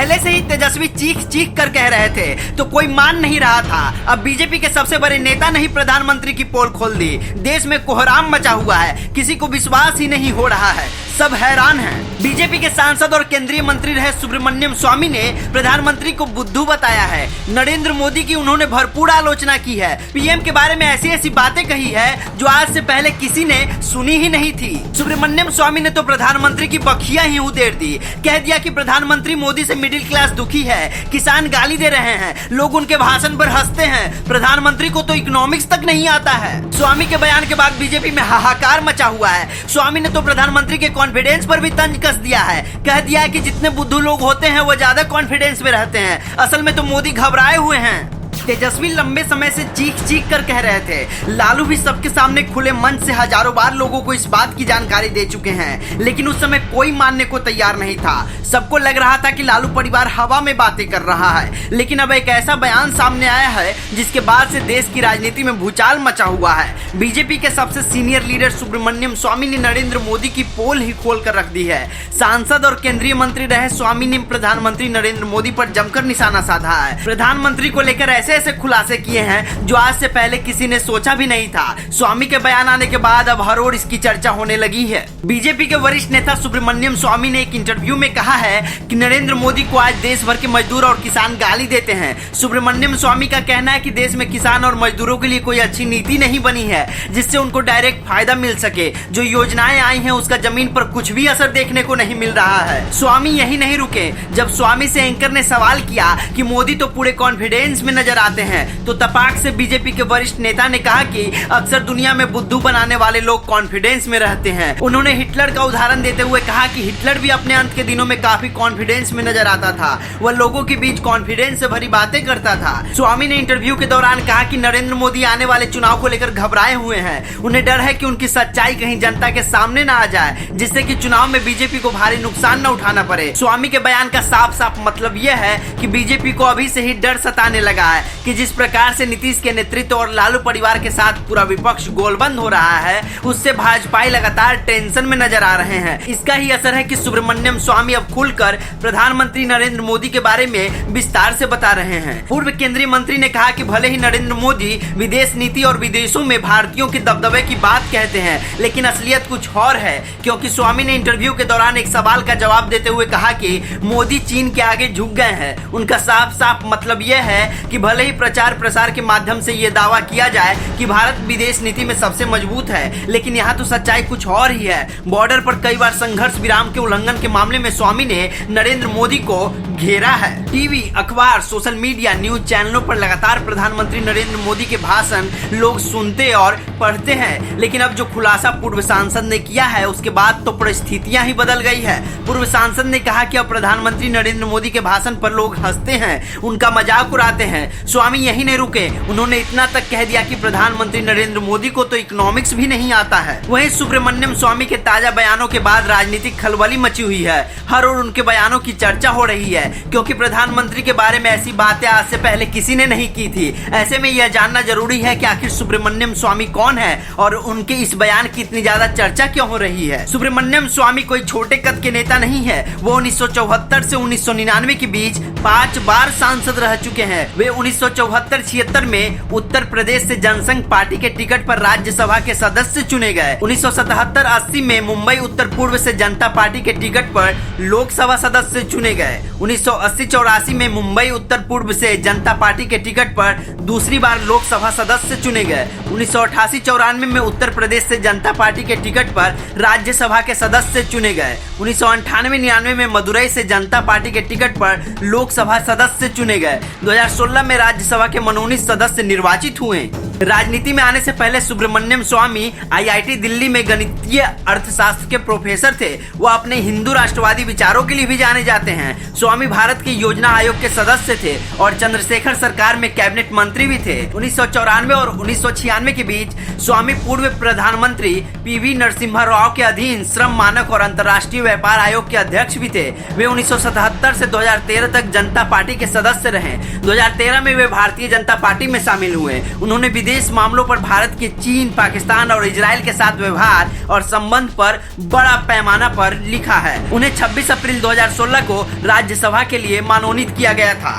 पहले से ही तेजस्वी चीख चीख कर कह रहे थे तो कोई मान नहीं रहा था। अब बीजेपी के सबसे बड़े नेता ने ही प्रधानमंत्री की पोल खोल दी। देश में कोहराम मचा हुआ है, किसी को विश्वास ही नहीं हो रहा है, सब हैरान हैं। बीजेपी के सांसद और केंद्रीय मंत्री रहे सुब्रमण्यम स्वामी ने प्रधानमंत्री को बुद्धू बताया है। नरेंद्र मोदी की उन्होंने भरपूर आलोचना की है। पीएम के बारे में ऐसी ऐसी बातें कही है जो आज से पहले किसी ने सुनी ही नहीं थी। सुब्रमण्यम स्वामी ने तो प्रधानमंत्री की बखिया ही उधेड़ दी। कह दिया कि प्रधानमंत्री मोदी से मिडिल क्लास दुखी है, किसान गाली दे रहे हैं, लोग उनके भाषण पर हंसते हैं, प्रधानमंत्री को तो इकोनॉमिक्स तक नहीं आता है। स्वामी के बयान के बाद बीजेपी में हाहाकार मचा हुआ है। स्वामी ने तो प्रधानमंत्री के कॉन्फिडेंस पर भी तंज कस दिया है। कह दिया है कि जितने बुद्धू लोग होते हैं वो ज्यादा कॉन्फिडेंस में रहते हैं, असल में तो मोदी घबराए हुए हैं। तेजस्वी लंबे समय से चीख चीख कर कह रहे थे। लालू भी सबके सामने खुले मंच से हजारों बार लोगों को इस बात की जानकारी दे चुके हैं, लेकिन उस समय कोई मानने को तैयार नहीं था। सबको लग रहा था कि लालू परिवार हवा में बातें कर रहा है, लेकिन अब एक ऐसा बयान सामने आया है जिसके बाद से देश की राजनीति में भूचाल मचा हुआ है। बीजेपी के सबसे सीनियर लीडर सुब्रमण्यम स्वामी ने नरेंद्र मोदी की पोल ही खोल कर रख दी है। सांसद और केंद्रीय मंत्री रहे स्वामी ने प्रधानमंत्री नरेंद्र मोदी पर जमकर निशाना साधा है। प्रधानमंत्री को लेकर ऐसे खुलासे किए हैं जो आज से पहले किसी ने सोचा भी नहीं था। स्वामी के बयान आने के बाद अब हर ओर इसकी चर्चा होने लगी है। बीजेपी के वरिष्ठ नेता सुब्रमण्यम स्वामी ने एक इंटरव्यू में कहा है कि नरेंद्र मोदी को आज देश भर के मजदूर और किसान गाली देते हैं। सुब्रमण्यम स्वामी का कहना है कि देश में किसान और मजदूरों के लिए कोई अच्छी नीति नहीं बनी है जिससे उनको डायरेक्ट फायदा मिल सके। जो योजनाएं आई हैं उसका जमीन पर कुछ भी असर देखने को नहीं मिल रहा है। स्वामी यही नहीं रुके। जब स्वामी से एंकर ने सवाल किया कि मोदी तो पूरे कॉन्फिडेंस में नजर आते हैं, तो तपाक से बीजेपी के वरिष्ठ नेता ने कहा कि अक्सर दुनिया में बुद्धू बनाने वाले लोग कॉन्फिडेंस में रहते हैं। उन्होंने हिटलर का उदाहरण देते हुए कहा कि हिटलर भी अपने अंत के दिनों में काफी कॉन्फिडेंस में नजर आता था। वह लोगों के बीच कॉन्फिडेंस से भरी बातें करता था। स्वामी ने इंटरव्यू के दौरान कहा कि नरेंद्र मोदी आने वाले चुनाव को लेकर घबराए हुए हैं। उन्हें डर है कि उनकी सच्चाई कहीं जनता के सामने न आ जाए, जिससे कि चुनाव में बीजेपी को भारी नुकसान न उठाना पड़े। स्वामी के बयान का साफ साफ मतलब यह है कि बीजेपी को अभी से ही डर सताने लगा है कि जिस प्रकार से नीतीश के नेतृत्व और लालू परिवार के साथ पूरा विपक्ष गोलबंद हो रहा है, उससे भाजपाई लगातार टेंशन में नजर आ रहे हैं। इसका ही असर है कि सुब्रमण्यम स्वामी अब खुलकर प्रधानमंत्री नरेंद्र मोदी के बारे में विस्तार से बता रहे हैं। पूर्व केंद्रीय मंत्री ने कहा कि भले ही नरेंद्र मोदी विदेश नीति और विदेशों में भारतीयों के दबदबे की बात कहते हैं, लेकिन असलियत कुछ और है। क्योंकि स्वामी ने इंटरव्यू के दौरान एक सवाल का जवाब देते हुए कहा कि मोदी चीन के आगे झुक गए हैं। उनका साफ साफ मतलब यह है कि भले ही प्रचार प्रसार के माध्यम से यह दावा किया जाए कि भारत विदेश नीति में सबसे मजबूत है, लेकिन यहाँ तो सच्चाई कुछ और ही है। बॉर्डर पर कई बार संघर्ष विराम के उल्लंघन के मामले में स्वामी ने नरेंद्र मोदी को घेरा है। टीवी, अखबार, सोशल मीडिया, न्यूज चैनलों पर लगातार प्रधानमंत्री नरेंद्र मोदी के भाषण लोग सुनते और पढ़ते हैं, लेकिन अब जो खुलासा पूर्व सांसद ने किया है उसके बाद तो परिस्थितियां ही बदल गई है। पूर्व सांसद ने कहा कि अब प्रधानमंत्री नरेंद्र मोदी के भाषण पर लोग हंसते हैं, उनका मजाक उड़ाते हैं। स्वामी यही नहीं रुके, उन्होंने इतना तक कह दिया कि प्रधानमंत्री नरेंद्र मोदी को तो इकोनॉमिक्स भी नहीं आता है। वहीं सुब्रमण्यम स्वामी के ताजा बयानों के बाद राजनीतिक खलबली मची हुई है। हर ओर उनके बयानों की चर्चा हो रही है, क्योंकि प्रधानमंत्री के बारे में ऐसी बातें आज से पहले किसी ने नहीं की थी। ऐसे में यह जानना जरूरी है कि आखिर सुब्रमण्यम स्वामी कौन है और उनके इस बयान की इतनी ज्यादा चर्चा क्यों हो रही है। सुब्रमण्यम स्वामी कोई छोटे कद के नेता नहीं है। वो 1974 से 1999 के बीच 5 बार सांसद रह चुके हैं। वे 1974-76 में उत्तर प्रदेश से जनसंघ पार्टी के टिकट पर राज्यसभा के सदस्य चुने गए। 1977-80 में मुंबई उत्तर पूर्व से जनता पार्टी के टिकट पर लोकसभा सदस्य चुने गए। 1980-84 में मुंबई उत्तर पूर्व से जनता पार्टी के टिकट पर दूसरी बार लोकसभा सदस्य चुने गए। 1988-94 में उत्तर प्रदेश से जनता पार्टी के टिकट पर राज्यसभा के सदस्य चुने गए। 1998-99 में मदुरई से जनता पार्टी के टिकट पर लोकसभा सदस्य चुने गए। 2016 में राज्यसभा के मनोनीत सदस्य निर्वाचित हुए। राजनीति में आने से पहले सुब्रमण्यम स्वामी IIT दिल्ली में गणितीय अर्थशास्त्र के प्रोफेसर थे। वह अपने हिंदू राष्ट्रवादी विचारों के लिए भी जाने जाते हैं। स्वामी भारत के योजना आयोग के सदस्य थे और चंद्रशेखर सरकार में कैबिनेट मंत्री भी थे। 1994 और 1996 के बीच स्वामी पूर्व प्रधानमंत्री PV नरसिम्हा राव के अधीन श्रम मानक और अंतर्राष्ट्रीय व्यापार आयोग के अध्यक्ष भी थे। वे 1977 से 2013 तक जनता पार्टी के सदस्य रहे। 2013 में वे भारतीय जनता पार्टी में शामिल हुए। उन्होंने विदेश मामलों पर भारत के चीन, पाकिस्तान और इजराइल के साथ व्यवहार और संबंध पर बड़ा पैमाना पर लिखा है। उन्हें 26 अप्रैल 2016 को राज्यसभा के लिए मनोनीत किया गया था।